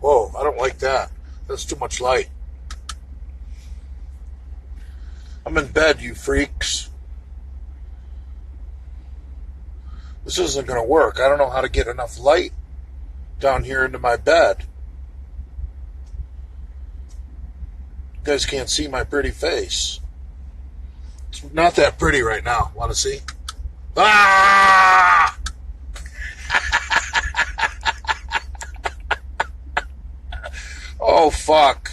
Whoa, I don't like that. That's too much light. I'm in bed, you freaks. This isn't going to work. I don't know how to get enough light down here into my bed. You guys can't see my pretty face. It's not that pretty right now. Want to see? Ah! Oh, fuck.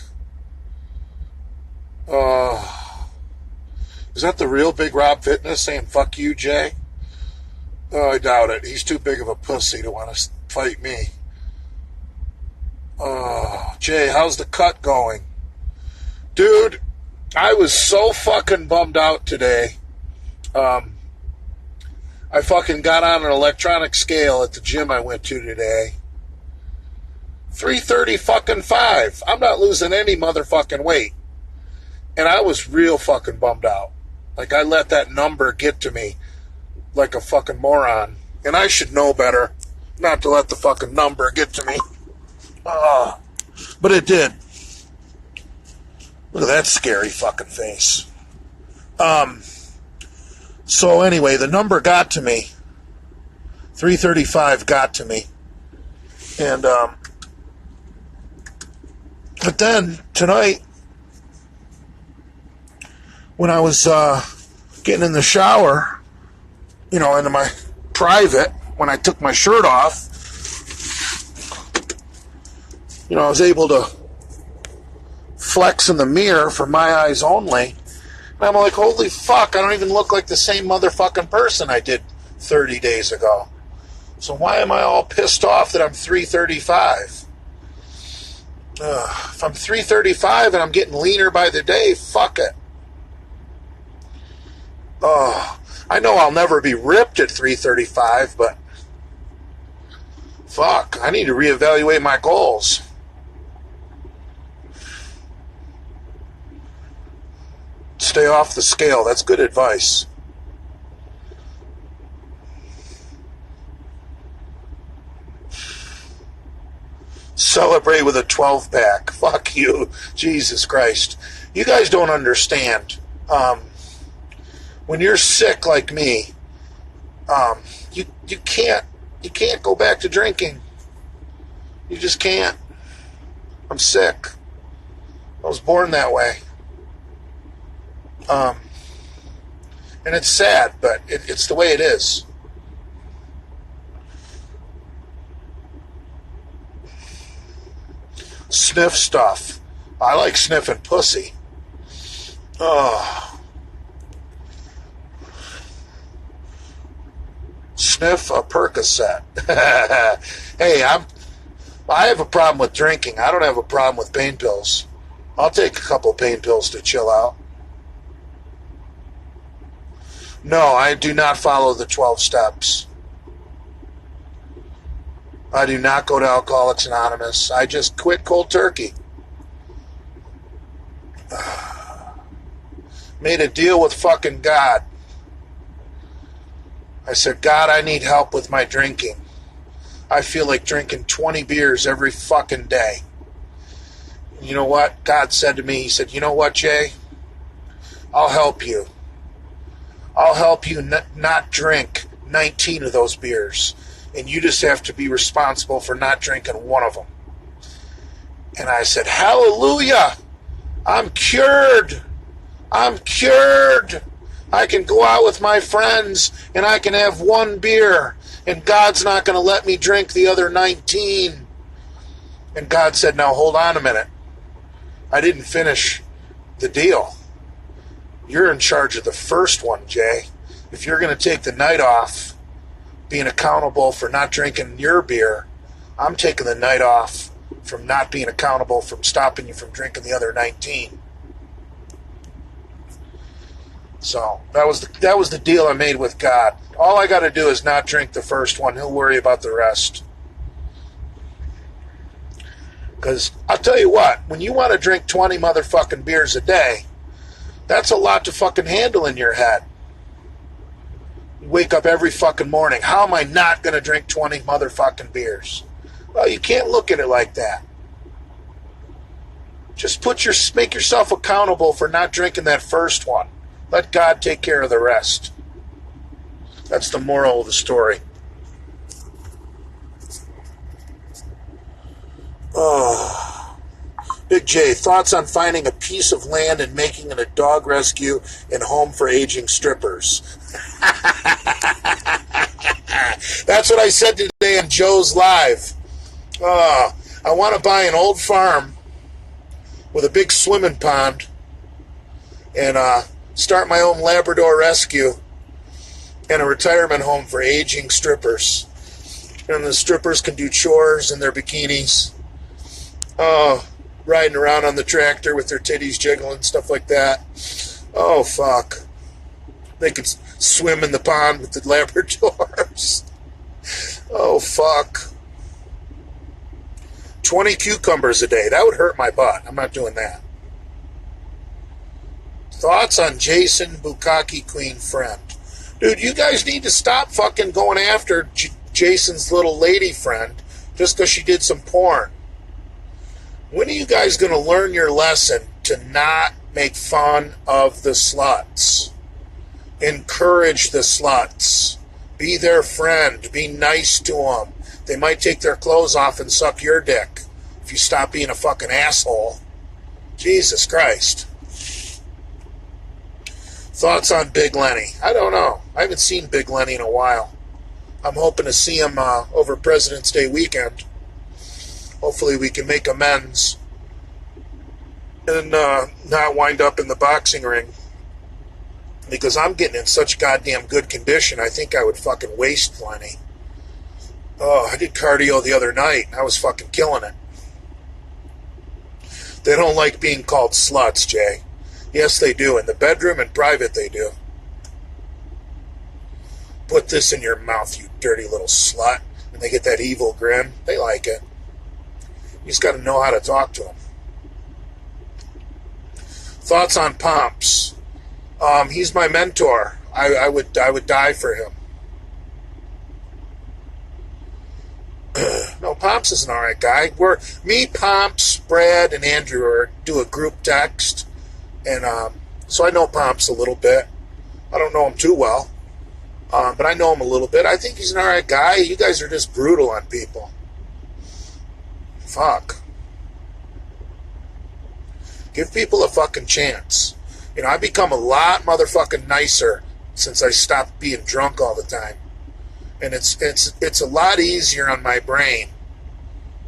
Is that the real Big Rob Fitness saying, fuck you, Jay? Oh, I doubt it. He's too big of a pussy to want to fight me. Oh, Jay, how's the cut going? Dude, I was so fucking bummed out today. I fucking got on an electronic scale at the gym I went to today. 330 fucking 5. I'm not losing any motherfucking weight. And I was real fucking bummed out. Like, I let that number get to me like a fucking moron. And I should know better not to let the fucking number get to me. But it did. Look at that scary fucking face. So anyway, the number got to me. 335 got to me. And, but then, tonight, when I was getting in the shower, you know, into my private, when I took my shirt off, you know, I was able to flex in the mirror for my eyes only. And I'm like, holy fuck, I don't even look like the same motherfucking person I did 30 days ago. So why am I all pissed off that I'm 335? If I'm 335 and I'm getting leaner by the day, fuck it. I know I'll never be ripped at 335, but fuck, I need to reevaluate my goals. Stay off the scale. That's good advice. Celebrate with a 12-pack. Fuck you. Jesus Christ. You guys don't understand. When you're sick like me, you can't go back to drinking. You just can't. I'm sick. I was born that way. And it's sad, but it's the way it is. Sniff stuff. I like sniffing pussy. Sniff a Percocet. Hey, I have a problem with drinking. I don't have a problem with pain pills. I'll take a couple pain pills to chill out. No, I do not follow the 12 steps. I do not go to Alcoholics Anonymous. I just quit cold turkey. Made a deal with fucking God. I said, God, I need help with my drinking. I feel like drinking 20 beers every fucking day. And you know what? God said to me, he said, you know what, Jay? I'll help you. I'll help you not drink 19 of those beers. And you just have to be responsible for not drinking one of them. And I said, hallelujah. I'm cured. I'm cured. I can go out with my friends and I can have one beer. And God's not going to let me drink the other 19. And God said, now hold on a minute. I didn't finish the deal. You're in charge of the first one, Jay. If you're going to take the night off, being accountable for not drinking your beer, I'm taking the night off from not being accountable from stopping you from drinking the other 19. So that was the deal I made with God. All I got to do is not drink the first one. He'll worry about the rest. Because I'll tell you what, when you want to drink 20 motherfucking beers a day, that's a lot to fucking handle in your head. You wake up every fucking morning. How am I not going to drink 20 motherfucking beers? Well, you can't look at it like that. Just make yourself accountable for not drinking that first one. Let God take care of the rest. That's the moral of the story. Oh. Big J, thoughts on finding a piece of land and making it a dog rescue and home for aging strippers? That's what I said today on Joe's Live. I want to buy an old farm with a big swimming pond and start my own Labrador rescue and a retirement home for aging strippers. And the strippers can do chores in their bikinis. Riding around on the tractor with their titties jiggling, stuff like that. Oh, fuck. They could swim in the pond with the Labradors. Oh, fuck. 20 cucumbers a day. That would hurt my butt. I'm not doing that. Thoughts on Jason Bukaki Queen friend? Dude, you guys need to stop fucking going after Jason's little lady friend just because she did some porn. When are you guys going to learn your lesson to not make fun of the sluts? Encourage the sluts. Be their friend. Be nice to them. They might take their clothes off and suck your dick if you stop being a fucking asshole. Jesus Christ. Thoughts on Big Lenny? I don't know. I haven't seen Big Lenny in a while. I'm hoping to see him over President's Day weekend. Hopefully we can make amends and not wind up in the boxing ring. Because I'm getting in such goddamn good condition, I think I would fucking waste Lenny. Oh, I did cardio the other night, and I was fucking killing it. They don't like being called sluts, Jay. Yes, they do. In the bedroom and private, they do. Put this in your mouth, you dirty little slut. And they get that evil grin. They like it. You just got to know how to talk to them. Thoughts on Pomps? He's my mentor. I would die for him. No, Pomps is an alright guy. Me, Pomps, Brad, and Andrew do a group text, and so I know Pomps a little bit. I don't know him too well, but I know him a little bit. I think he's an alright guy. You guys are just brutal on people. Fuck. Give people a fucking chance. You know, I've become a lot motherfucking nicer since I stopped being drunk all the time. And it's a lot easier on my brain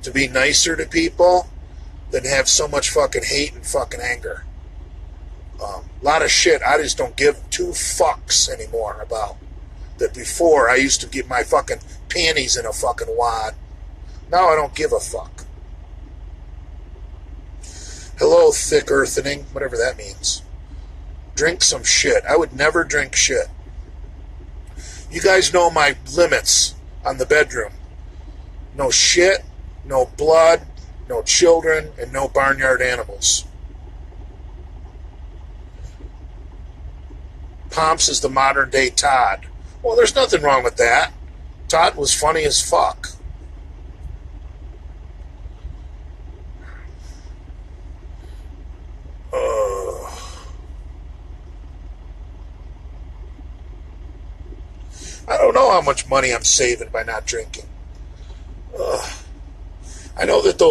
to be nicer to people than have so much fucking hate and fucking anger. A lot of shit I just don't give two fucks anymore about. That before I used to get my fucking panties in a fucking wad. Now I don't give a fuck. Hello, thick earthening, whatever that means. Drink some shit. I would never drink shit. You guys know my limits on the bedroom. No shit, no blood, no children, and no barnyard animals. Pomps is the modern day Todd. Well, there's nothing wrong with that. Todd was funny as fuck. I don't know how much money I'm saving by not drinking. I know that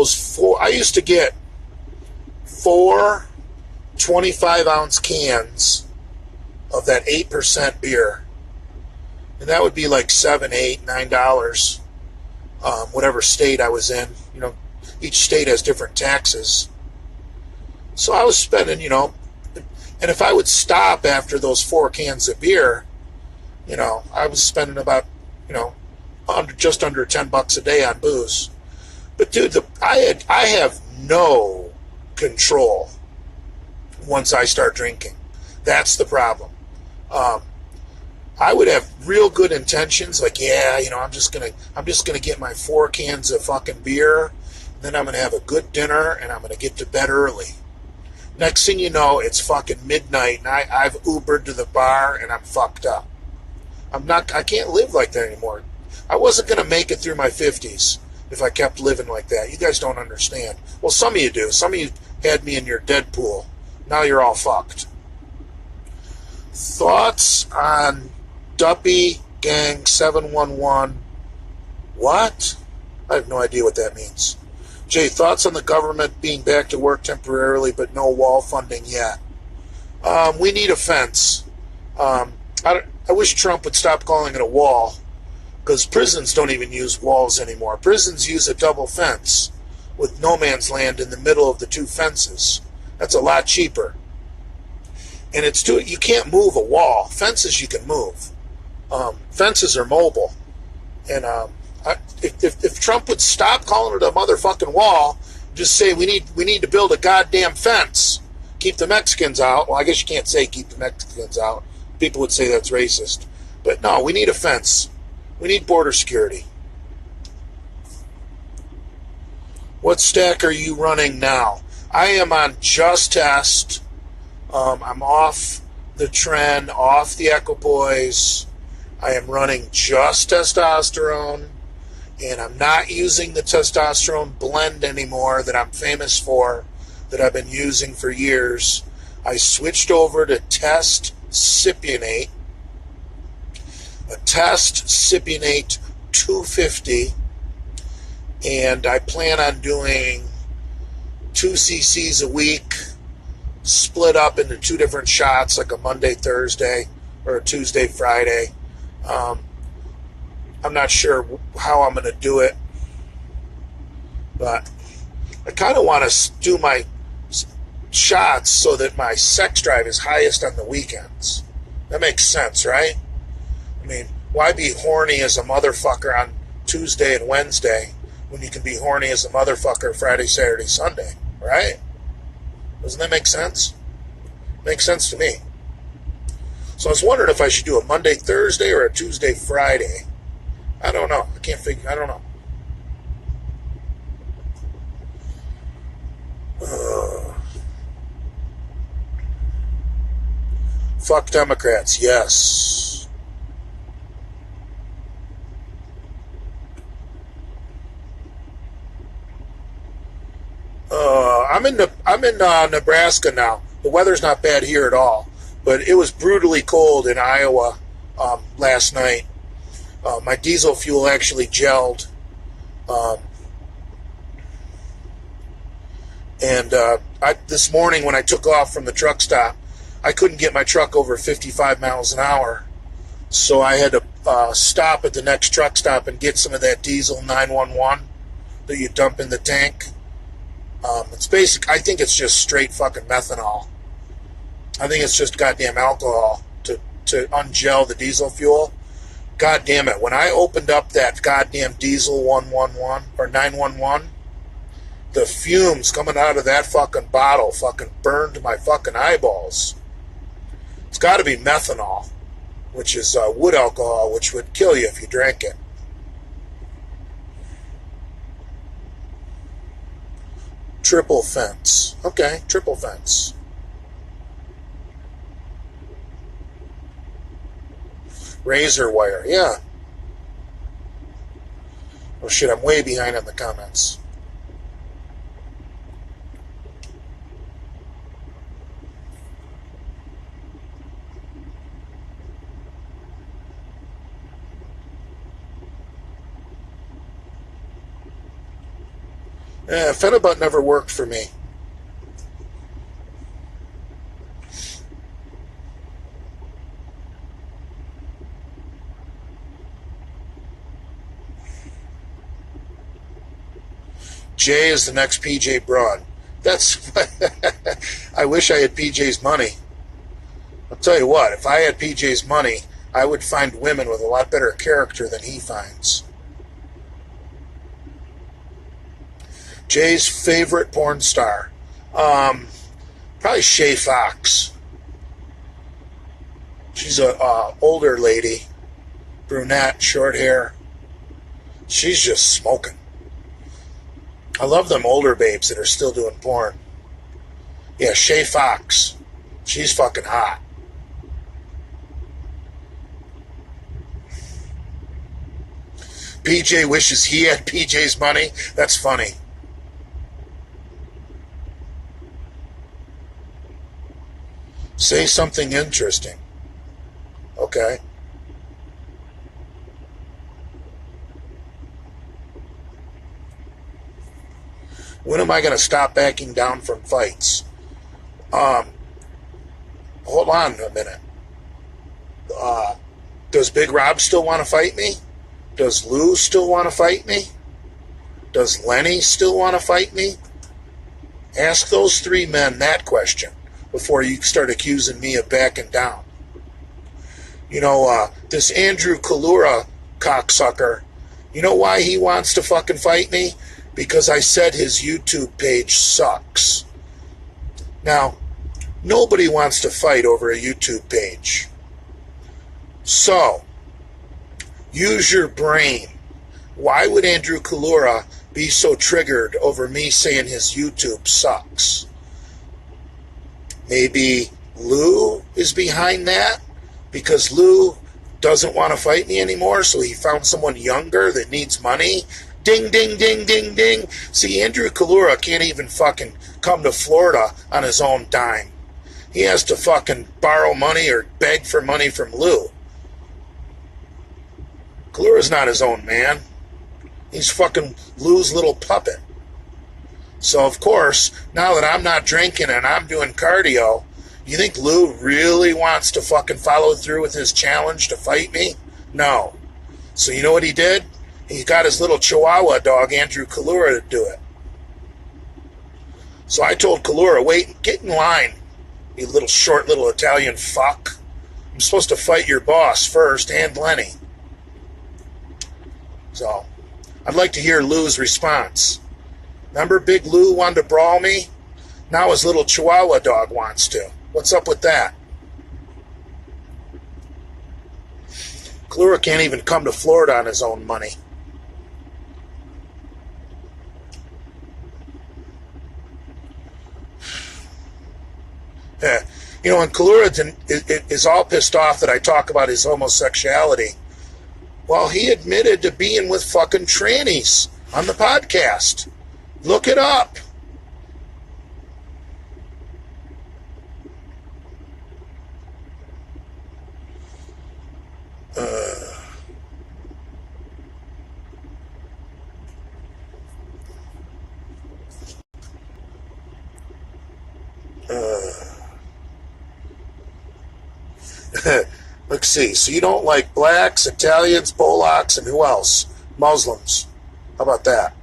I used to get 4 25-ounce cans of that 8% beer. And that would be like $7, $8, $9, whatever state I was in. You know, each state has different taxes. So I was spending, and if I would stop after those 4 cans of beer, I was spending about, just under $10 a day on booze. But dude, I have no control once I start drinking. That's the problem. I would have real good intentions, like, I'm just gonna get my 4 cans of fucking beer, and then I'm gonna have a good dinner, and I'm gonna get to bed early. Next thing you know, it's fucking midnight, and I've Ubered to the bar, and I'm fucked up. I can't live like that anymore. I wasn't going to make it through my 50s if I kept living like that. You guys don't understand. Well, some of you do. Some of you had me in your Deadpool. Now you're all fucked. Thoughts on Duppy Gang 711? What? I have no idea what that means. Jay, thoughts on the government being back to work temporarily but no wall funding yet? We need a fence. I wish Trump would stop calling it a wall, because prisons don't even use walls anymore. Prisons use a double fence with no man's land in the middle of the two fences. That's a lot cheaper. And you can't move a wall. Fences you can move. Fences are mobile. And if Trump would stop calling it a motherfucking wall, just say we need to build a goddamn fence. Keep the Mexicans out. Well, I guess you can't say keep the Mexicans out. People would say that's racist. But no, we need a fence. We need border security. What stack are you running now? I am on Just Test. I'm off the Tren, off the Equipoise. I am running just testosterone, and I'm not using the testosterone blend anymore that I'm famous for, that I've been using for years. I switched over to Test Cypionate, a Test Cypionate 250, and I plan on doing 2 cc's a week, split up into 2 different shots, like a Monday, Thursday, or a Tuesday, Friday. I'm not sure how I'm going to do it, but I kind of want to do my shots so that my sex drive is highest on the weekends. That makes sense, right? I mean, why be horny as a motherfucker on Tuesday and Wednesday when you can be horny as a motherfucker Friday, Saturday, Sunday, right? Doesn't that make sense? Makes sense to me. So I was wondering if I should do a Monday, Thursday, or a Tuesday, Friday. I don't know. I don't know. Fuck Democrats, yes. I'm in Nebraska now. The weather's not bad here at all, but it was brutally cold in Iowa last night. My diesel fuel actually gelled, and this morning when I took off from the truck stop, I couldn't get my truck over 55 miles an hour, so I had to stop at the next truck stop and get some of that diesel 911 that you dump in the tank. It's basic. I think it's just straight fucking methanol. I think it's just goddamn alcohol to ungel the diesel fuel. God damn it. When I opened up that goddamn diesel 111 or 911, the fumes coming out of that fucking bottle fucking burned my fucking eyeballs. It's got to be methanol, which is wood alcohol, which would kill you if you drank it. Triple fence. Okay, triple fence. Razor wire, yeah. Oh shit, I'm way behind on the comments. Phenibut never worked for me. Jay is the next PJ Braun. That's. I wish I had PJ's money. I'll tell you what, if I had PJ's money, I would find women with a lot better character than he finds. Jay's favorite porn star. Probably Shay Fox. She's a older lady. Brunette, short hair. She's just smoking. I love them older babes that are still doing porn. Yeah, Shay Fox. She's fucking hot. PJ wishes he had PJ's money. That's funny. Say something interesting. Okay? When am I going to stop backing down from fights? Hold on a minute. Does Big Rob still want to fight me? Does Lou still want to fight me? Does Lenny still want to fight me? Ask those three men that question before you start accusing me of backing down. You know, this Andrew Kalura cocksucker, you know why he wants to fucking fight me? Because I said his YouTube page sucks. Now, nobody wants to fight over a YouTube page. So, use your brain. Why would Andrew Kalura be so triggered over me saying his YouTube sucks? Maybe Lou is behind that because Lou doesn't want to fight me anymore, so he found someone younger that needs money. Ding, ding, ding, ding, ding. See, Andrew Kalura can't even fucking come to Florida on his own dime. He has to fucking borrow money or beg for money from Lou. Kalura's not his own man. He's fucking Lou's little puppet. So, of course, now that I'm not drinking and I'm doing cardio, you think Lou really wants to fucking follow through with his challenge to fight me? No. So you know what he did? He got his little Chihuahua dog, Andrew Kalura, to do it. So I told Kalura, wait, get in line, you little short little Italian fuck. I'm supposed to fight your boss first and Lenny. So, I'd like to hear Lou's response. Remember Big Lou wanted to brawl me? Now his little Chihuahua dog wants to. What's up with that? Kalura can't even come to Florida on his own money. You know, and Kalura is all pissed off that I talk about his homosexuality. Well, he admitted to being with fucking trannies on the podcast. Look it up. Let's see. So you don't like blacks, Italians, Polacks, and who else? Muslims. How about that?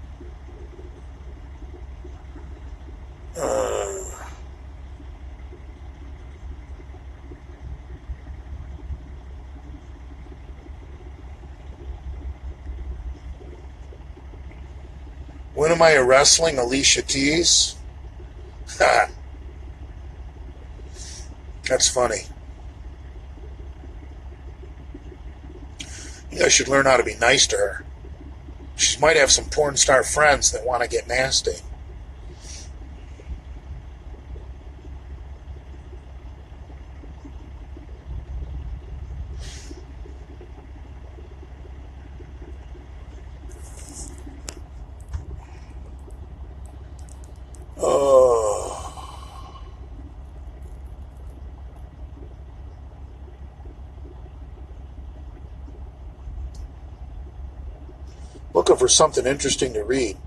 When am I wrestling Alicia Keys? That's funny. You guys should learn how to be nice to her. She might have some porn star friends that want to get nasty. Looking for something interesting to read.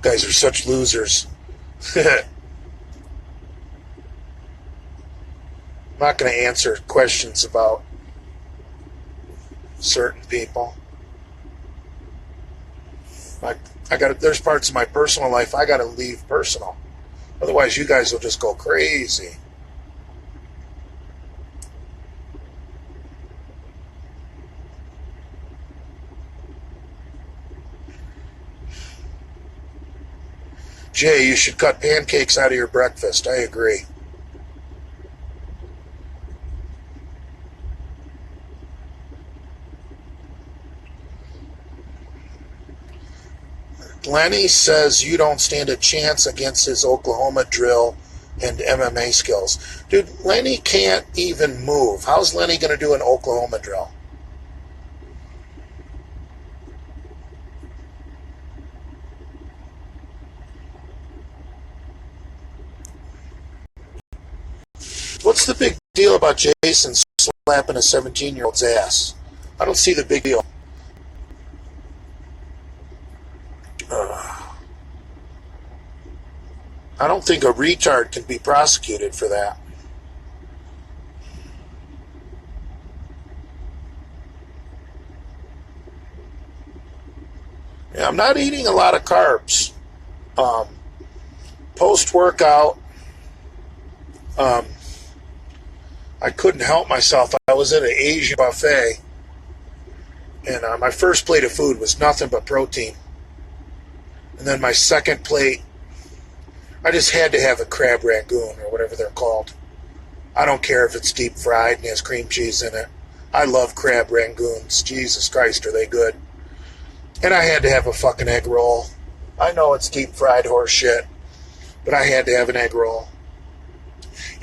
Guys are such losers. I'm not going to answer questions about certain people. There's parts of my personal life I got to leave personal. Otherwise, you guys will just go crazy. Jay, you should cut pancakes out of your breakfast. I agree. Lenny says you don't stand a chance against his Oklahoma drill and MMA skills. Dude, Lenny can't even move. How's Lenny going to do an Oklahoma drill? What's the big deal about Jason slapping a 17-year-old's ass? I don't see the big deal. I don't think a retard can be prosecuted for that. Yeah, I'm not eating a lot of carbs. Post-workout, I couldn't help myself. I was at an Asian buffet, and my first plate of food was nothing but protein. And then my second plate, I just had to have a crab rangoon or whatever they're called. I don't care if it's deep fried and has cream cheese in it. I love crab rangoons. Jesus Christ, are they good. And I had to have a fucking egg roll. I know it's deep fried horse shit, but I had to have an egg roll.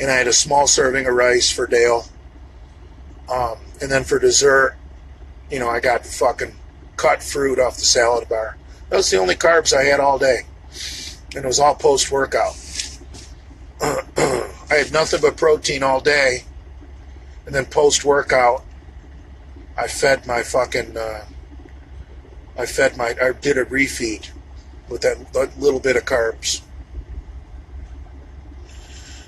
And I had a small serving of rice for Dale. And then for dessert, I got fucking cut fruit off the salad bar. That was the only carbs I had all day. And it was all post-workout. I had nothing but protein all day. And then post-workout, I fed my fucking... I did a refeed with that little bit of carbs.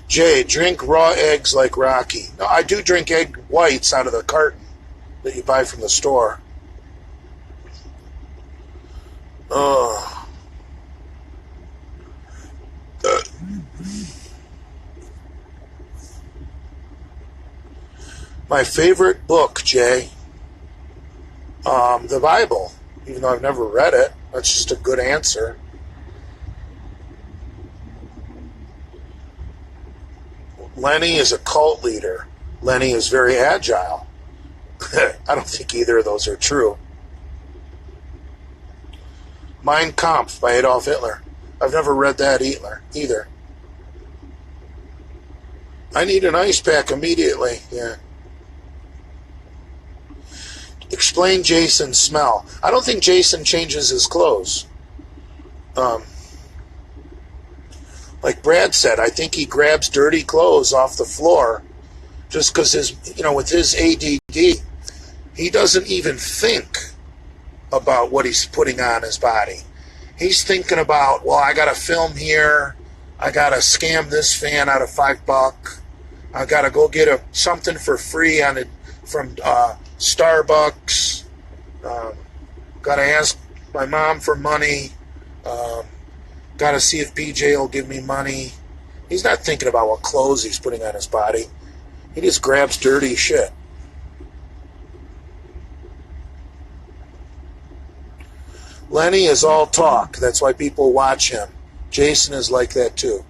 Jay, drink raw eggs like Rocky. No, I do drink egg whites out of the carton that you buy from the store. My favorite book, Jay, the Bible. Even though I've never read it, that's just a good answer. Lenny is a cult leader. Lenny is very agile. I don't think either of those are true. Mein Kampf by Adolf Hitler. I've never read that either. I need an ice pack immediately. Yeah. Explain Jason's smell. I don't think Jason changes his clothes. Like Brad said, I think he grabs dirty clothes off the floor just because with his ADD, he doesn't even think about what he's putting on his body. He's thinking about, well, I got to film here. I got to scam this fan out of $5. I got to go get something for free from Starbucks. Got to ask my mom for money. Got to see if BJ will give me money. He's not thinking about what clothes he's putting on his body. He just grabs dirty shit. Lenny is all talk. That's why people watch him. Jason is like that too.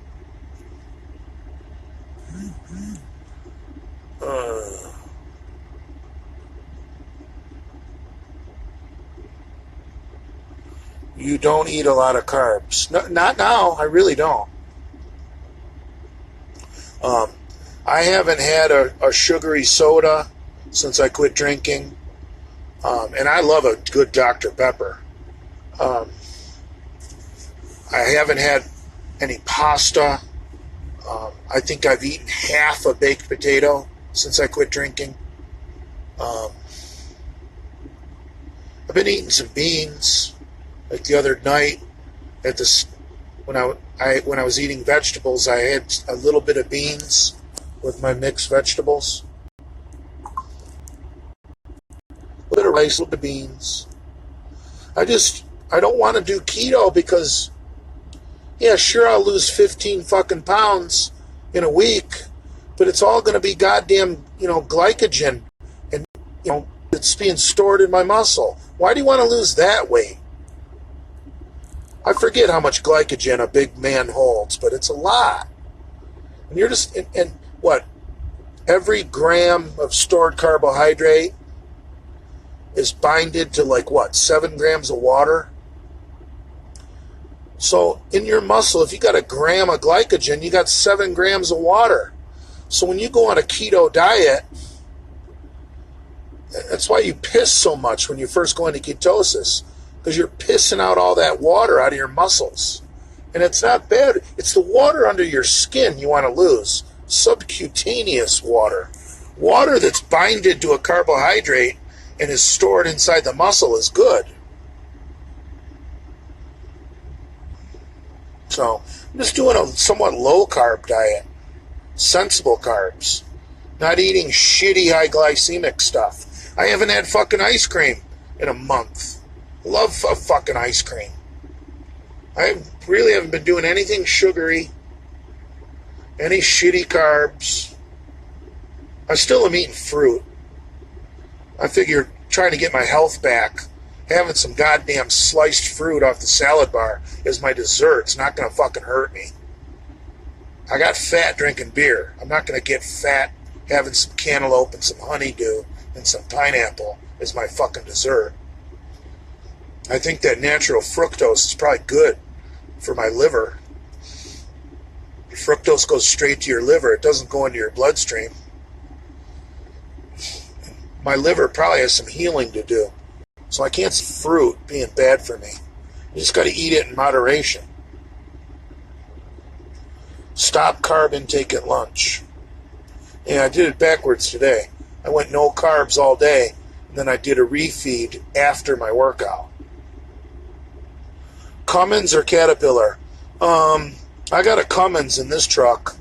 You don't eat a lot of carbs. No, not now. I really don't. I haven't had a sugary soda since I quit drinking. And I love a good Dr. Pepper. I haven't had any pasta. I think I've eaten half a baked potato since I quit drinking. I've been eating some beans. Like the other night, when I was eating vegetables, I had a little bit of beans with my mixed vegetables. A little bit of rice, a little bit of beans. I don't want to do keto because, yeah, sure, I'll lose 15 fucking pounds in a week, but it's all going to be goddamn, glycogen, and, it's being stored in my muscle. Why do you want to lose that weight? I forget how much glycogen a big man holds, but it's a lot. And you're just, and what? Every gram of stored carbohydrate is binded to 7 grams of water? So in your muscle, if you got a gram of glycogen, you got 7 grams of water. So when you go on a keto diet, that's why you piss so much when you first go into ketosis. Because you're pissing out all that water out of your muscles. And it's not bad. It's the water under your skin you want to lose. Subcutaneous water. Water that's binded to a carbohydrate and is stored inside the muscle is good. So I'm just doing a somewhat low-carb diet. Sensible carbs. Not eating shitty high glycemic stuff. I haven't had fucking ice cream in a month. Love fucking ice cream. I really haven't been doing anything sugary. Any shitty carbs. I still am eating fruit. I figure trying to get my health back, having some goddamn sliced fruit off the salad bar as my dessert's not going to fucking hurt me. I got fat drinking beer. I'm not going to get fat having some cantaloupe and some honeydew and some pineapple as my fucking dessert. I think that natural fructose is probably good for my liver. Fructose goes straight to your liver. It doesn't go into your bloodstream. My liver probably has some healing to do. So I can't see fruit being bad for me. You just got to eat it in moderation. Stop carb intake at lunch. Yeah, I did it backwards today. I went no carbs all day, and then I did a refeed after my workout. Cummins or Caterpillar? I got a Cummins in this truck.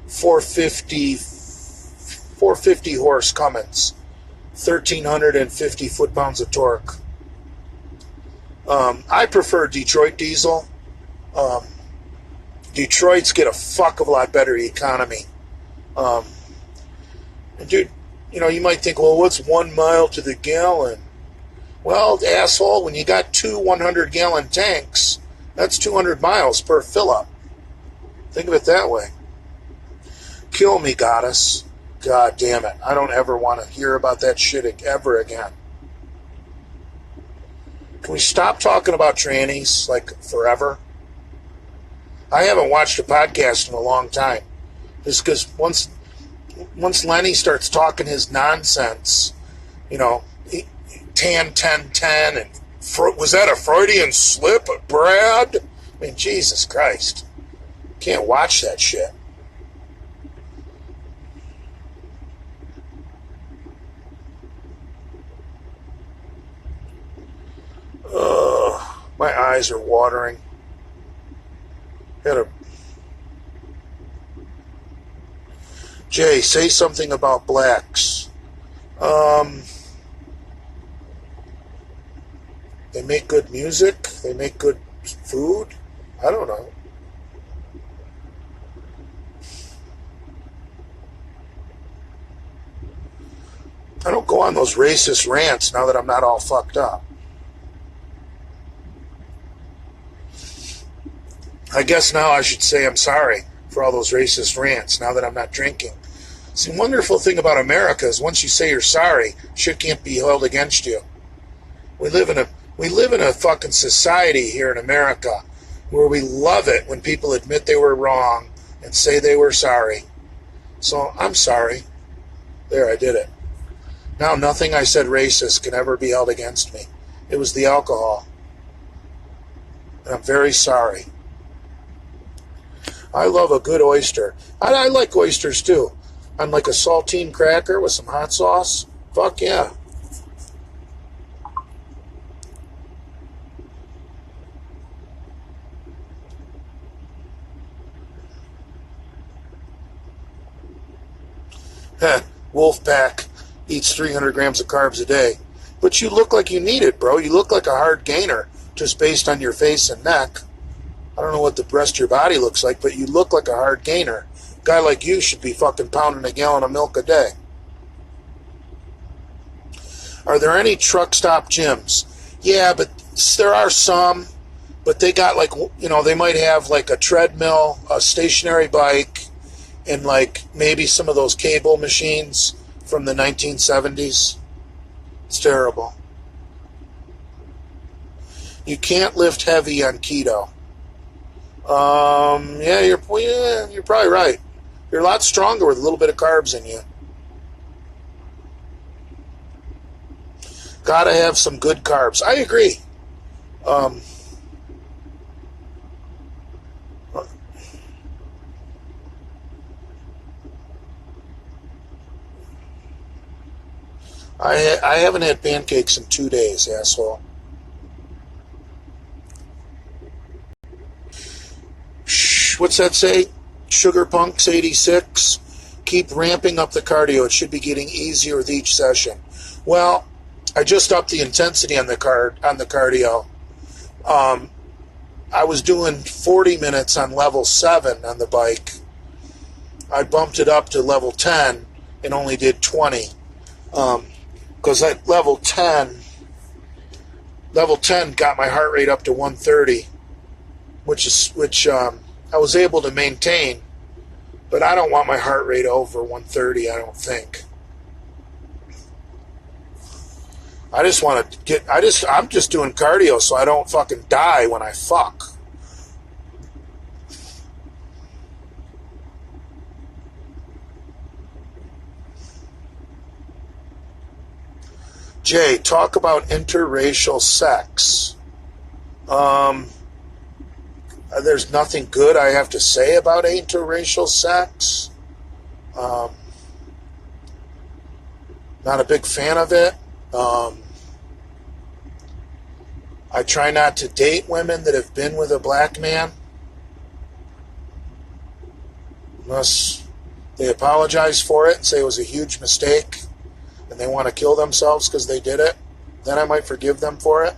450 horse Cummins. 1,350 foot-pounds of torque. I prefer Detroit diesel. Detroit's get a fuck of a lot better economy. And dude, you know, you might think, well, what's 1 mile to the gallon? Well, asshole, when you got two 100-gallon tanks, that's 200 miles per fill-up. Think of it that way. Kill me, goddess. God damn it. I don't ever want to hear about that shit ever again. Can we stop talking about trannies, like, forever? I haven't watched a podcast in a long time. Just because once Lenny starts talking his nonsense, you know, tan 10-10, and was that a Freudian slip, Brad? I mean, Jesus Christ. Can't watch that shit. My eyes are watering. Jay, say something about blacks. They make good music. They make good food. I don't know. I don't go on those racist rants now that I'm not all fucked up. I guess now I should say I'm sorry for all those racist rants now that I'm not drinking. See, the wonderful thing about America is once you say you're sorry, shit can't be held against you. We live in a fucking society here in America where we love it when people admit they were wrong and say they were sorry. So I'm sorry. There, I did it. Now nothing I said racist can ever be held against me. It was the alcohol. And I'm very sorry. I love a good oyster. I like oysters too. On like a saltine cracker with some hot sauce. Fuck yeah. Wolfpack eats 300 grams of carbs a day. But you look like you need it, bro. You look like a hard gainer just based on your face and neck. I don't know what the rest of your body looks like, but you look like a hard gainer. A guy like you should be fucking pounding a gallon of milk a day. Are there any truck stop gyms? Yeah, but there are some, but they got like, you know, they might have like a treadmill, a stationary bike, and like maybe some of those cable machines from the 1970s. It's terrible. You can't lift heavy on keto. Yeah, you're probably right. You're a lot stronger with a little bit of carbs in you. Gotta have some good carbs. I agree. I haven't had pancakes in 2 days, asshole. What's that say? Sugar Punks 86. Keep ramping up the cardio. It should be getting easier with each session. Well, I just upped the intensity on the cardio. I was doing 40 minutes on level 7 on the bike. I bumped it up to level 10 and only did 20. Because at level 10 got my heart rate up to 130, which I was able to maintain. But I don't want my heart rate over 130, I don't think. I just want to get, I'm just doing cardio so I don't fucking die when I fuck. Jay, talk about interracial sex. There's nothing good I have to say about interracial sex. Not a big fan of it. I try not to date women that have been with a black man unless they apologize for it and say it was a huge mistake and they want to kill themselves because they did it. Then I might forgive them for it.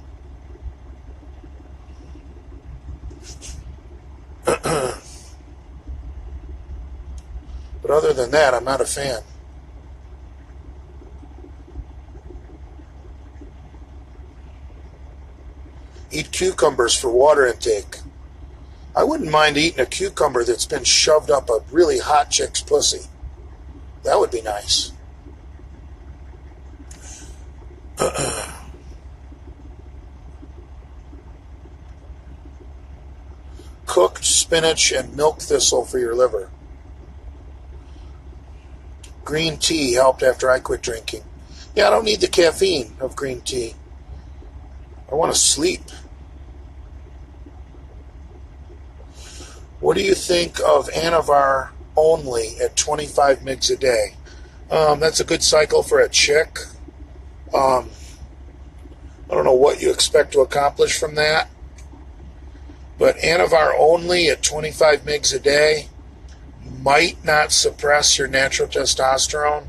But other than that, I'm not a fan. Eat cucumbers for water intake. I wouldn't mind eating a cucumber that's been shoved up a really hot chick's pussy. That would be nice. Cooked spinach and milk thistle for your liver. Green tea helped after I quit drinking. Yeah, I don't need the caffeine of green tea. I want to sleep. What do you think of Anavar only at 25 mgs a day? That's a good cycle for a chick. I don't know what you expect to accomplish from that. But Anavar only at 25 mgs a day might not suppress your natural testosterone.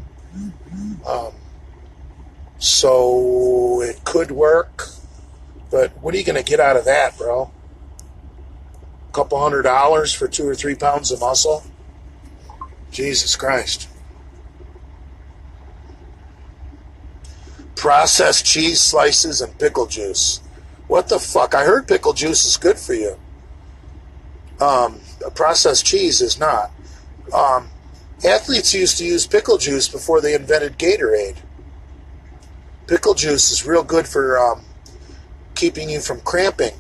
So it could work. But what are you going to get out of that, bro? A couple $100 for 2 or 3 pounds of muscle? Jesus Christ. Processed cheese slices and pickle juice. What the fuck? I heard pickle juice is good for you. Processed cheese is not. Athletes used to use pickle juice before they invented Gatorade. Pickle juice is real good for keeping you from cramping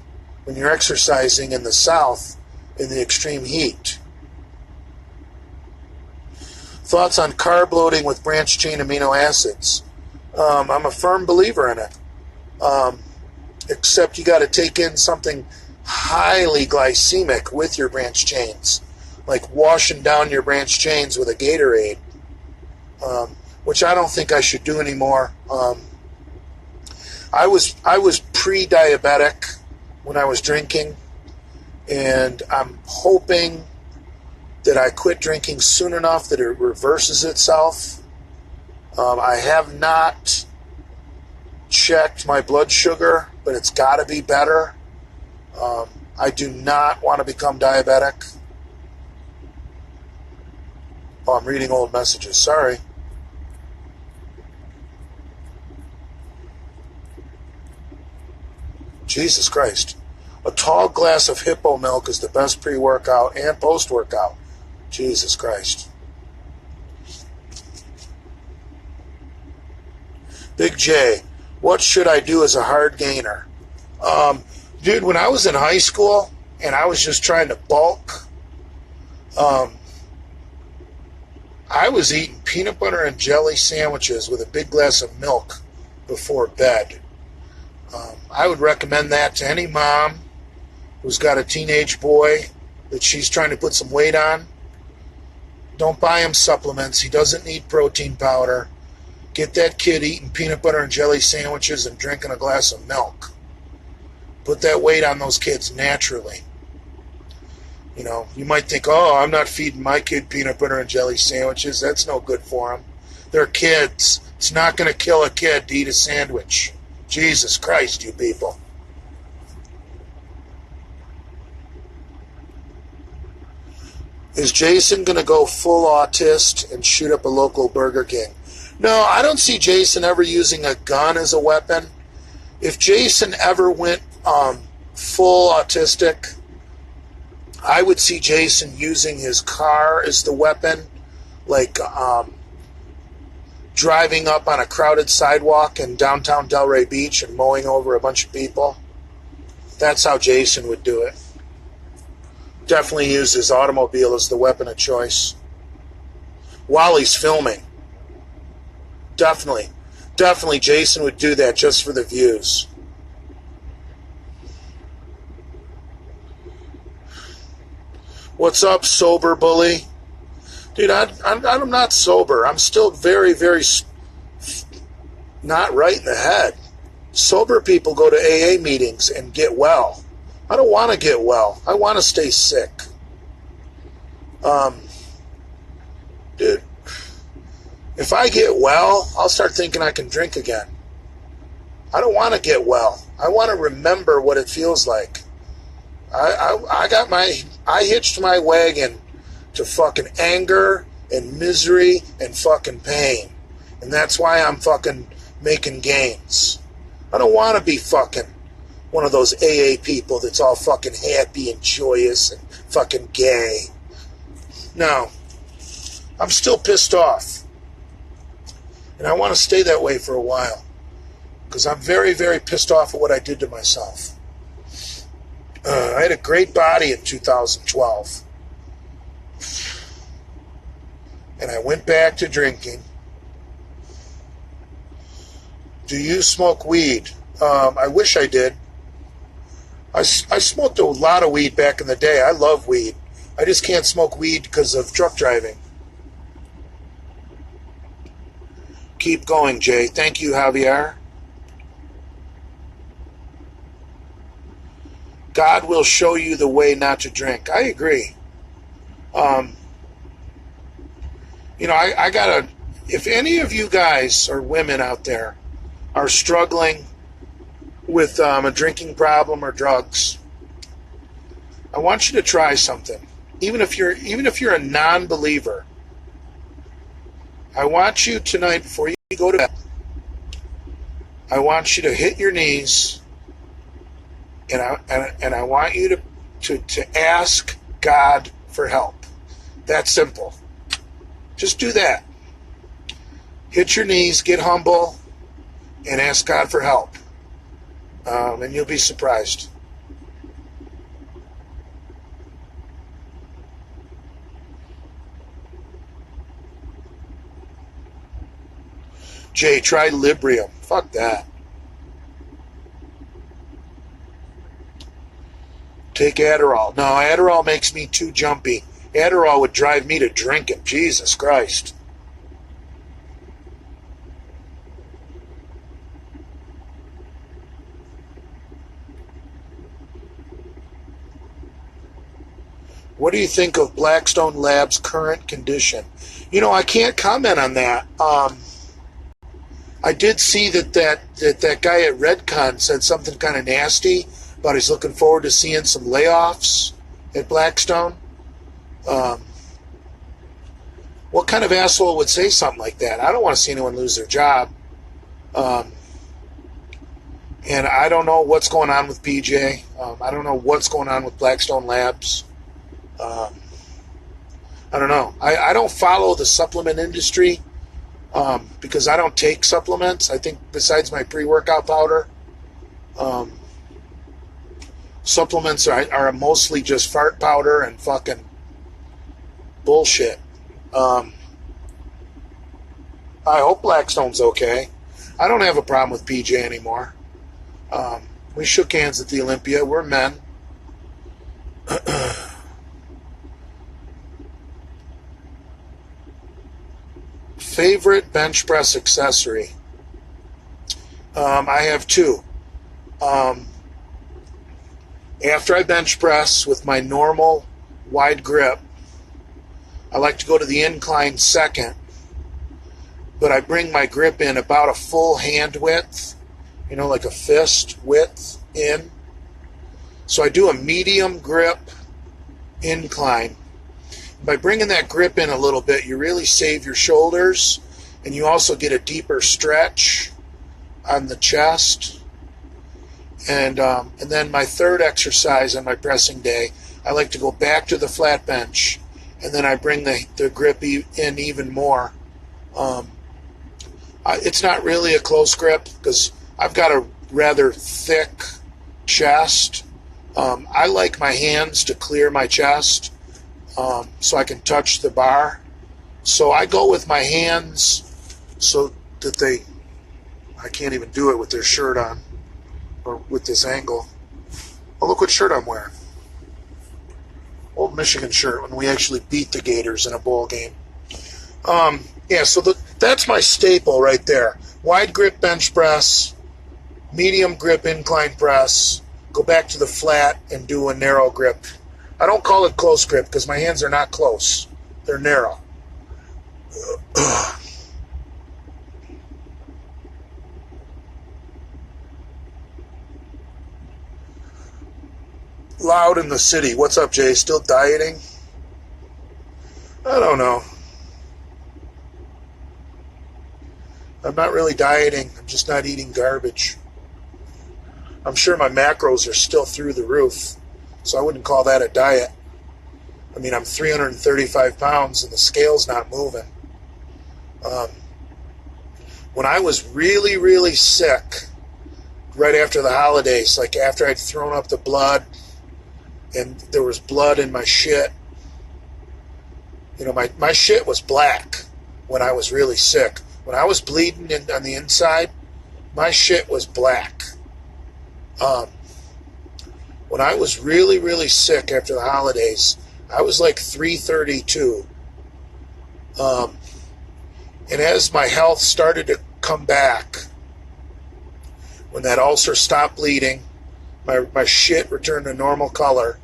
when you're exercising in the south in the extreme heat. Thoughts on carb loading with branched chain amino acids? I'm a firm believer in it. Except you got to take in something highly glycemic with your branched chains, like washing down your branched chains with a Gatorade, which I don't think I should do anymore. I was pre-diabetic when I was drinking, and I'm hoping that I quit drinking soon enough that it reverses itself. I have not checked my blood sugar, but it's got to be better. I do not want to become diabetic. Oh, I'm reading old messages. Sorry. Jesus Christ. A tall glass of hippo milk is the best pre-workout and post-workout. Jesus Christ. Big J, what should I do as a hard gainer? Dude, when I was in high school and I was just trying to bulk, I was eating peanut butter and jelly sandwiches with a big glass of milk before bed. I would recommend that to any mom who's got a teenage boy that she's trying to put some weight on. Don't buy him supplements. He doesn't need protein powder. Get that kid eating peanut butter and jelly sandwiches and drinking a glass of milk. Put that weight on those kids naturally. You know, you might think, oh, I'm not feeding my kid peanut butter and jelly sandwiches. That's no good for them. They're kids. It's not going to kill a kid to eat a sandwich. Jesus Christ, you people. Is Jason going to go full autist and shoot up a local Burger King? No, I don't see Jason ever using a gun as a weapon. If Jason ever went full autistic, I would see Jason using his car as the weapon, like driving up on a crowded sidewalk in downtown Delray Beach and mowing over a bunch of people. That's how Jason would do it. Definitely use his automobile as the weapon of choice while he's filming. Definitely Jason would do that just for the views. What's up, sober bully? Dude, I'm not sober. I'm still very, very not right in the head. Sober people go to AA meetings and get well. I don't want to get well. I want to stay sick. Dude, if I get well, I'll start thinking I can drink again. I don't want to get well. I want to remember what it feels like. I hitched my wagon to fucking anger and misery and fucking pain. And that's why I'm fucking making gains. I don't want to be fucking one of those AA people that's all fucking happy and joyous and fucking gay. No. I'm still pissed off. And I want to stay that way for a while. Because I'm very, very pissed off at what I did to myself. I had a great body in 2012. And I went back to drinking. Do you smoke weed? I wish I did. I smoked a lot of weed back in the day. I love weed. I just can't smoke weed because of truck driving. Keep going, Jay. Thank you, Javier. God will show you the way not to drink. I agree. I gotta, if any of you guys or women out there are struggling with a drinking problem or drugs, I want you to try something. Even if you're a non-believer, I want you tonight before you go to bed, I want you to hit your knees, and I want you to ask God for help. That's simple. Just do that. Hit your knees, get humble, and ask God for help. And you'll be surprised. Jay, try Librium. Fuck that. Take Adderall. No, Adderall makes me too jumpy. Adderall would drive me to drinking. Jesus Christ. What do you think of Blackstone Labs' current condition? I can't comment on that. I did see that guy at Redcon said something kind of nasty about he's looking forward to seeing some layoffs at Blackstone. What kind of asshole would say something like that? I don't want to see anyone lose their job. And I don't know what's going on with PJ. I don't know what's going on with Blackstone Labs. I don't know. I don't follow the supplement industry because I don't take supplements. I think besides my pre-workout powder, supplements are mostly just fart powder and fucking bullshit. I hope Blackstone's okay. I don't have a problem with PJ anymore. We shook hands at the Olympia. We're men. Favorite bench press accessory? I have two. After I bench press with my normal wide grip, I like to go to the incline second, but I bring my grip in about a full hand width, like a fist width in. So I do a medium grip incline. By bringing that grip in a little bit, you really save your shoulders, and you also get a deeper stretch on the chest. And then my third exercise on my pressing day, I like to go back to the flat bench, and then I bring the grip in even more. It's not really a close grip because I've got a rather thick chest. I like my hands to clear my chest so I can touch the bar. So I go with my hands so that I can't even do it with their shirt on or with this angle. Oh, look what shirt I'm wearing. Old Michigan shirt when we actually beat the Gators in a bowl game. So that's my staple right there. Wide grip bench press, medium grip incline press, go back to the flat and do a narrow grip. I don't call it close grip because my hands are not close. They're narrow. Loud in the city. What's up, Jay? Still dieting? I don't know. I'm not really dieting. I'm just not eating garbage. I'm sure my macros are still through the roof, so I wouldn't call that a diet. I mean, I'm 335 pounds and the scale's not moving. When I was really, really sick, right after the holidays, like after I'd thrown up the blood and there was blood in my shit, my shit was black when I was really sick. When I was bleeding on the inside, my shit was black. When I was really, really sick after the holidays, I was like 332. And as my health started to come back, when that ulcer stopped bleeding, my shit returned to normal color.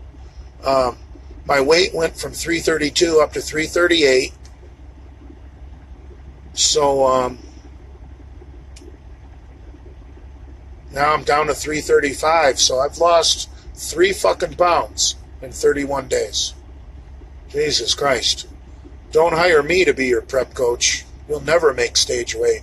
My weight went from 332 up to 338. So now I'm down to 335. So I've lost 3 fucking pounds in 31 days. Jesus Christ. Don't hire me to be your prep coach. You'll never make stage weight.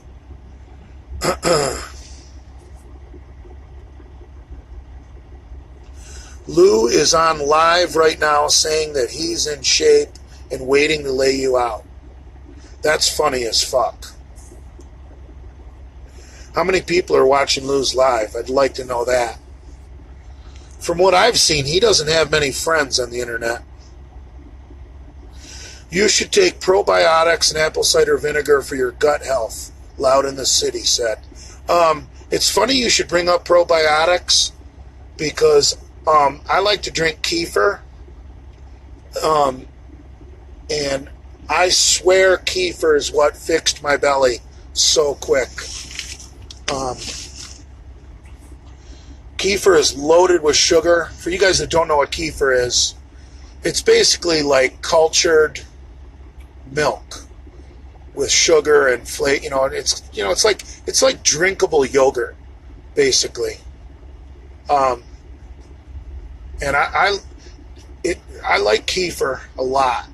Lou is on live right now saying that he's in shape and waiting to lay you out. That's funny as fuck. How many people are watching Lou's live? I'd like to know that. From what I've seen, he doesn't have many friends on the internet. You should take probiotics and apple cider vinegar for your gut health, Loud in the City said. It's funny you should bring up probiotics because I like to drink kefir. And I swear kefir is what fixed my belly so quick. Kefir is loaded with sugar. For you guys that don't know what kefir is, it's basically like cultured milk with sugar and flake. It's like drinkable yogurt, basically. And I like kefir a lot.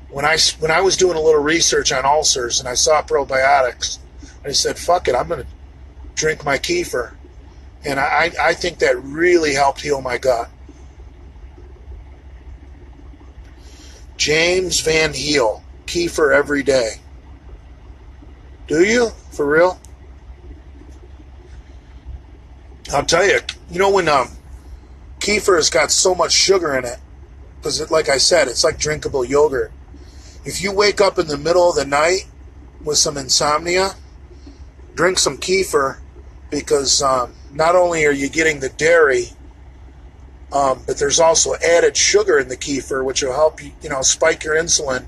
When I was doing a little research on ulcers and I saw probiotics, I said, fuck it, I'm going to drink my kefir. And I think that really helped heal my gut. James Van Heel, kefir every day. Do you? For real? I'll tell you, when kefir has got so much sugar in it, because like I said, it's like drinkable yogurt. If you wake up in the middle of the night with some insomnia, drink some kefir because not only are you getting the dairy, but there's also added sugar in the kefir, which will help you, spike your insulin,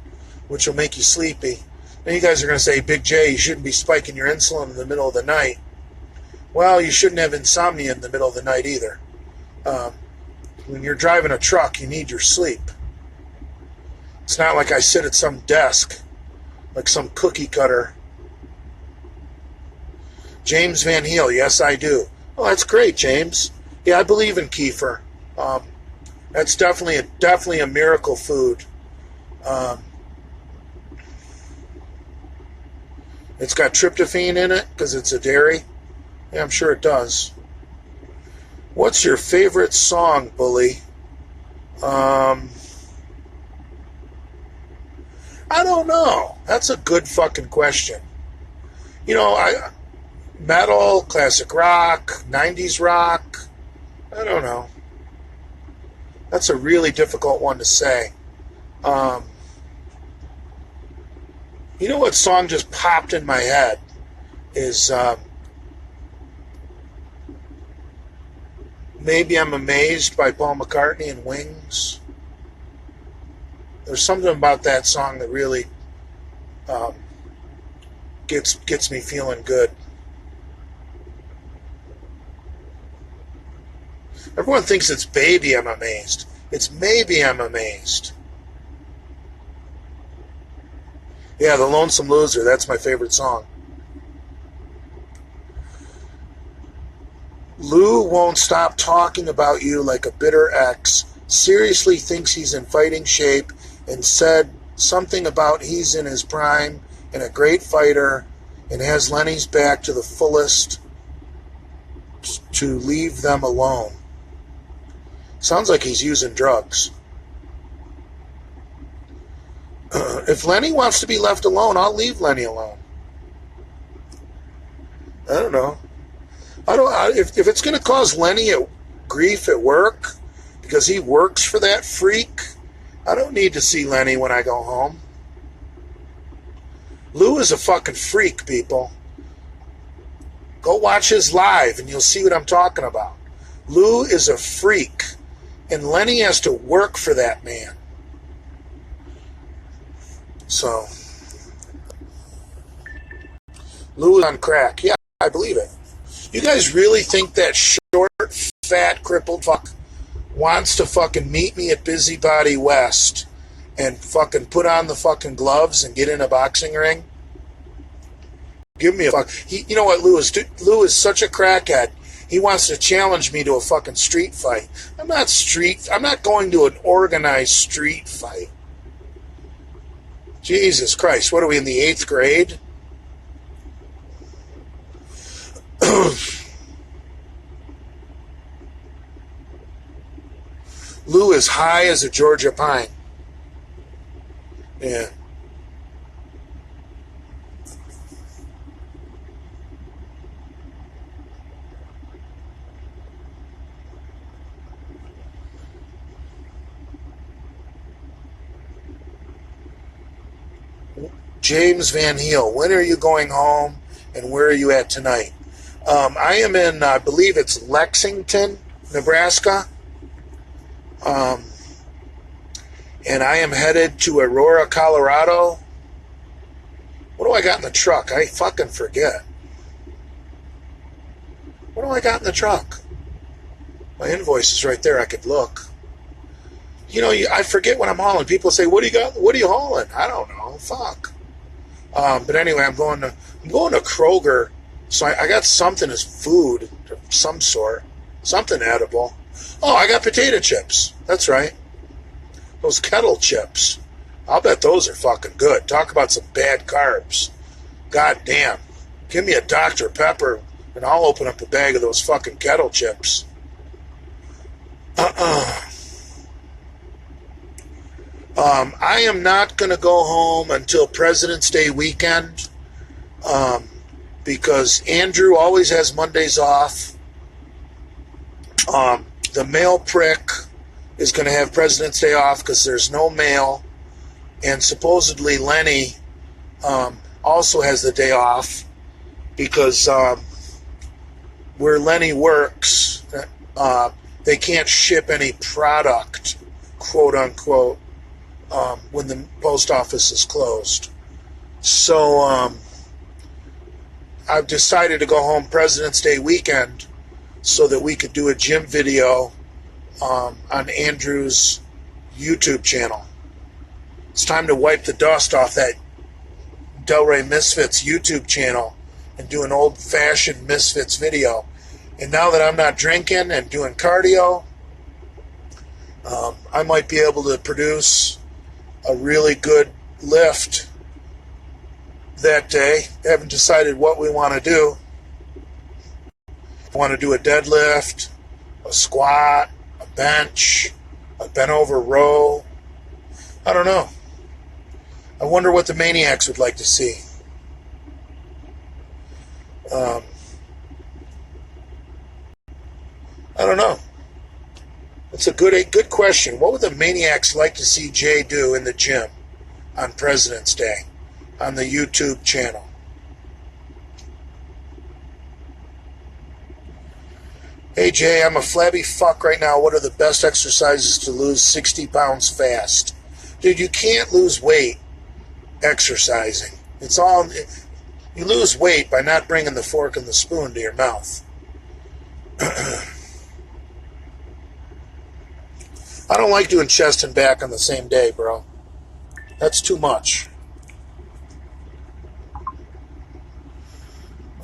which will make you sleepy. Now you guys are going to say, Big J, you shouldn't be spiking your insulin in the middle of the night. Well, you shouldn't have insomnia in the middle of the night either. When you're driving a truck, you need your sleep. It's not like I sit at some desk, like some cookie cutter. James Van Heel, yes, I do. Oh, that's great, James. Yeah, I believe in kefir. That's definitely a miracle food. It's got tryptophan in it because it's a dairy. Yeah, I'm sure it does. What's your favorite song, Bully? I don't know. That's a good fucking question. You know, metal, classic rock, 90s rock. I don't know. That's a really difficult one to say. You know what song just popped in my head is Maybe I'm Amazed by Paul McCartney and Wings. There's something about that song that really gets me feeling good. Everyone thinks it's Baby I'm Amazed. It's Maybe I'm Amazed. Yeah, The Lonesome Loser. That's my favorite song. Lou won't stop talking about you like a bitter ex. Seriously thinks he's in fighting shape and said something about he's in his prime and a great fighter and has Lenny's back to the fullest to leave them alone. Sounds like he's using drugs. If Lenny wants to be left alone, I'll leave Lenny alone. I don't know. If it's going to cause Lenny grief at work because he works for that freak, I don't need to see Lenny when I go home. Lou is a fucking freak, people. Go watch his live and you'll see what I'm talking about. Lou is a freak, and Lenny has to work for that man. So, Lou is on crack. Yeah, I believe it. You guys really think that short, fat, crippled fuck wants to fucking meet me at Busybody West and fucking put on the fucking gloves and get in a boxing ring? Give me a fuck. You know what Lou is? Lou is such a crackhead. He wants to challenge me to a fucking street fight. I'm not going to an organized street fight. Jesus Christ, what are we, in the 8th grade? Lou is high as a Georgia pine. Yeah. James Van Heel, when are you going home and where are you at tonight? I am in, I believe it's Lexington, Nebraska. And I am headed to Aurora, Colorado. What do I got in the truck? I fucking forget. What do I got in the truck? My invoice is right there. I could look. You know, I forget what I'm hauling. People say, "What do you got? What are you hauling?" I don't know. Fuck. But anyway, I'm going to Kroger. So I got something as food of some sort, something edible. Oh, I got potato chips. That's right. Those kettle chips. I'll bet those are fucking good. Talk about some bad carbs. God damn. Give me a Dr. Pepper and I'll open up a bag of those fucking kettle chips. I am not going to go home until President's Day weekend because Andrew always has Mondays off. The mail prick is going to have President's Day off because there's no mail. And supposedly Lenny also has the day off because where Lenny works, they can't ship any product, quote unquote, when the post office is closed. So I've decided to go home President's Day weekend so that we could do a gym video on Andrew's YouTube channel. It's time to wipe the dust off that Delray Misfits YouTube channel and do an old-fashioned Misfits video. And now that I'm not drinking and doing cardio, I might be able to produce a really good lift that day. Haven't decided what we want to do. I want to do a deadlift, a squat, a bench, a bent over row. I don't know. I wonder what the maniacs would like to see. I don't know. That's a good question. What would the maniacs like to see Jay do in the gym on President's Day on the YouTube channel? Hey Jay, I'm a flabby fuck right now. What are the best exercises to lose 60 pounds fast? Dude, you can't lose weight exercising. You lose weight by not bringing the fork and the spoon to your mouth. I don't like doing chest and back on the same day, bro. That's too much.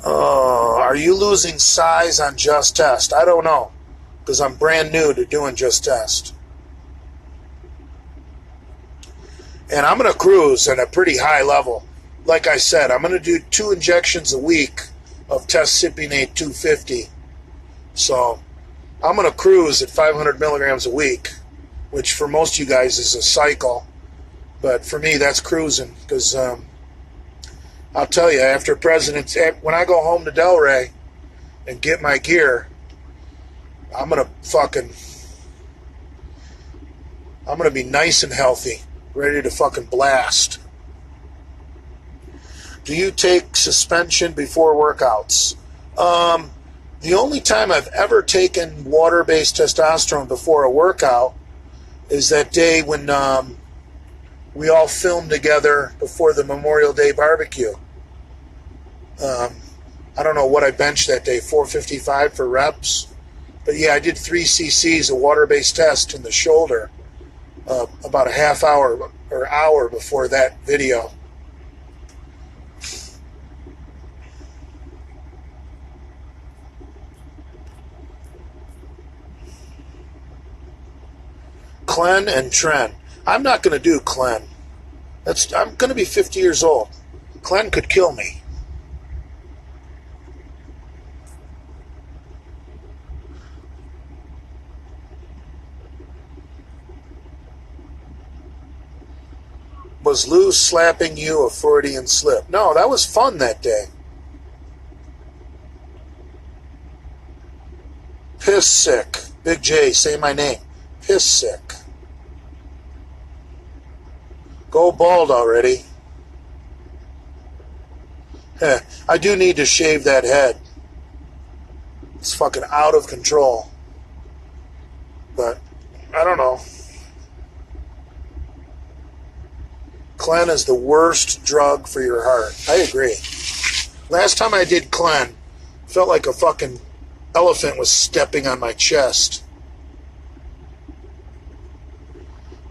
Are you losing size on Just Test? I don't know, because I'm brand new to doing Just Test. And I'm going to cruise at a pretty high level. Like I said, I'm going to do 2 injections a week of Test-Cypionate 250. So I'm going to cruise at 500 milligrams a week, which for most of you guys is a cycle. But for me, that's cruising, because I'll tell you, when I go home to Delray and get my gear, I'm going to be nice and healthy, ready to fucking blast. Do you take suspension before workouts? The only time I've ever taken water-based testosterone before a workout is that day when we all filmed together before the Memorial Day barbecue. I don't know what I benched that day, 455 for reps. But yeah, I did 3 cc's of water-based test in the shoulder about a half hour or hour before that video. Clen and Tren. I'm not going to do Clen. I'm going to be 50 years old. Clen could kill me. Was Lou slapping you a Freudian slip? No, that was fun that day. Piss sick. Big J, say my name. Piss sick. Go bald already. I do need to shave that head. It's fucking out of control. But, I don't know. Clen is the worst drug for your heart. I agree. Last time I did Clen, felt like a fucking elephant was stepping on my chest.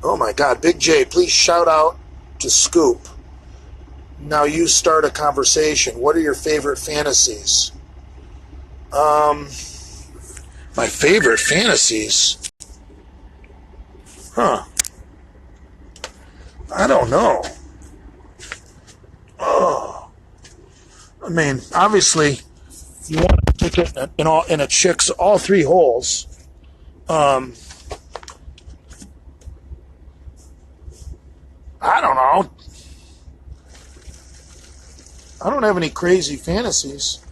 Oh my God, Big J, please shout out to Scoop. Now you start a conversation. What are your favorite fantasies? My favorite fantasies? Huh. I don't know. Oh. I mean, obviously, you want to stick it in a chick's all 3 holes. I don't know. I don't have any crazy fantasies.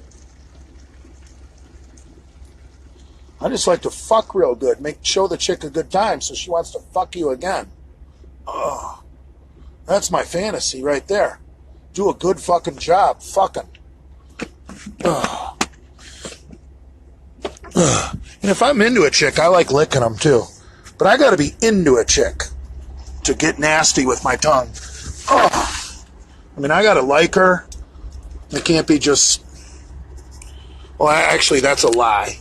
I just like to fuck real good. Show the chick a good time so she wants to fuck you again. Oh. That's my fantasy right there. Do a good fucking job fucking. And if I'm into a chick, I like licking them too. But I gotta be into a chick. to get nasty with my tongue. Oh, I mean, I gotta like her. It can't be just. Well, actually, that's a lie.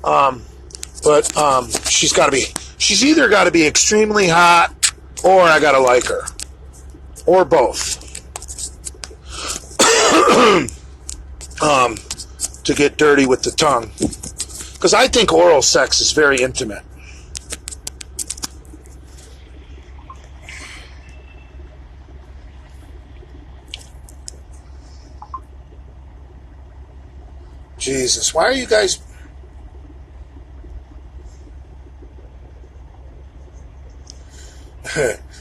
But she's got to be. She's either got to be extremely hot, or I gotta like her, or both. To get dirty with the tongue, because I think oral sex is very intimate. Jesus, why are you guys...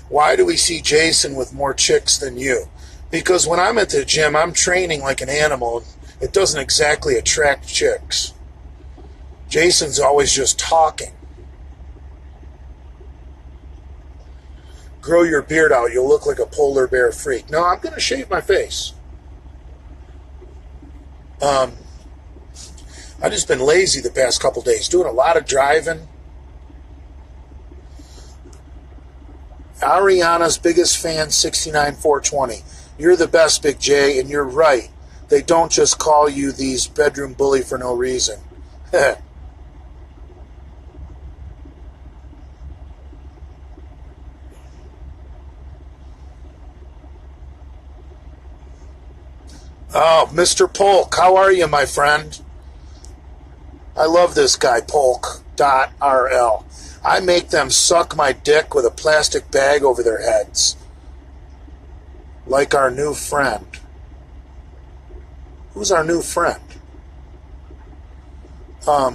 Why do we see Jason with more chicks than you? Because when I'm at the gym, I'm training like an animal. It doesn't exactly attract chicks. Jason's always just talking. Grow your beard out, you'll look like a polar bear freak. No, I'm going to shave my face. I've just been lazy the past couple days, doing a lot of driving. Ariana's biggest fan, 69420. You're the best, Big J, and you're right. They don't just call you these bedroom bully for no reason. Oh, Mr. Polk, how are you, my friend? I love this guy, Polk.rl. I make them suck my dick with a plastic bag over their heads. Like our new friend. Who's our new friend? Our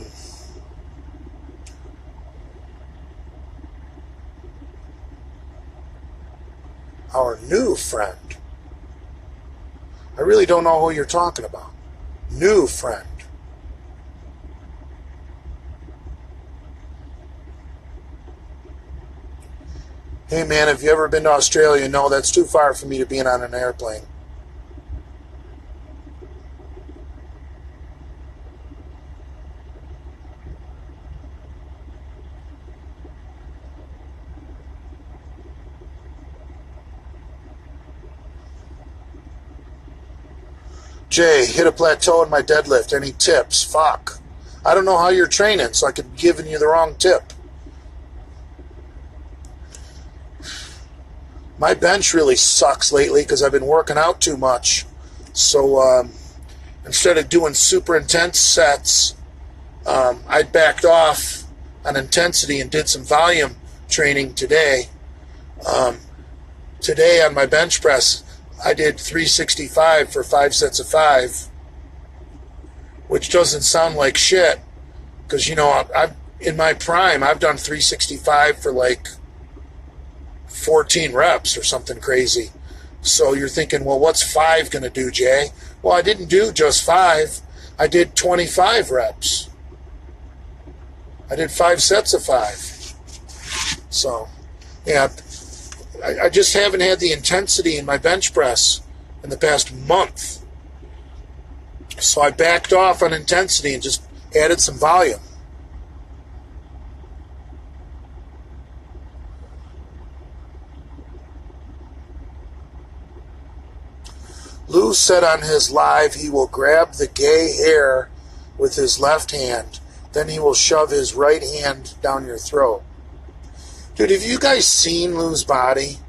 new friend. I really don't know who you're talking about. New friend. Hey man, have you ever been to Australia? No, that's too far for me to be on an airplane. Jay, hit a plateau in my deadlift. Any tips? Fuck. I don't know how you're training, so I could be giving you the wrong tip. My bench really sucks lately because I've been working out too much. So instead of doing super intense sets, I backed off on intensity and did some volume training today. Today on my bench press, I did 365 for 5 sets of 5, which doesn't sound like shit because, you know, I've in my prime, I've done 365 for like 14 reps or something crazy. So you're thinking, well, what's 5 going to do, Jay? Well, I didn't do just 5. I did 25 reps. I did 5 sets of 5. So, yeah, I just haven't had the intensity in my bench press in the past month. So I backed off on intensity and just added some volume. Lou said on his live he will grab the gay hair with his left hand, then he will shove his right hand down your throat. Dude, have you guys seen Lou's body?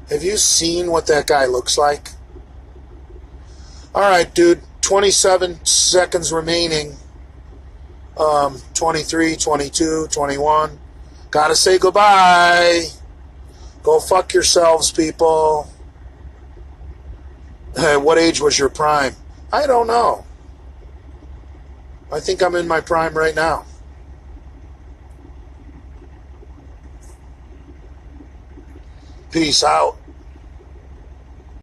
Have you seen what that guy looks like? Alright, dude, 27 seconds remaining. 23, 22, 21. Gotta say goodbye. Go fuck yourselves, people. What age was your prime? I don't know. I think I'm in my prime right now. Peace out.